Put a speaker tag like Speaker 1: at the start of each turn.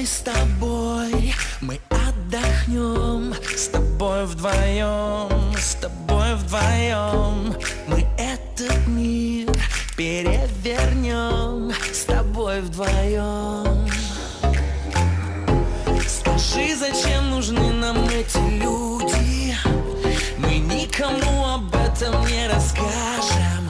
Speaker 1: Давай с тобой мы отдохнем, с тобой вдвоем, с тобой вдвоем. Мы этот мир перевернем, с тобой вдвоем. Скажи, зачем нужны нам эти люди? Мы никому об этом не расскажем.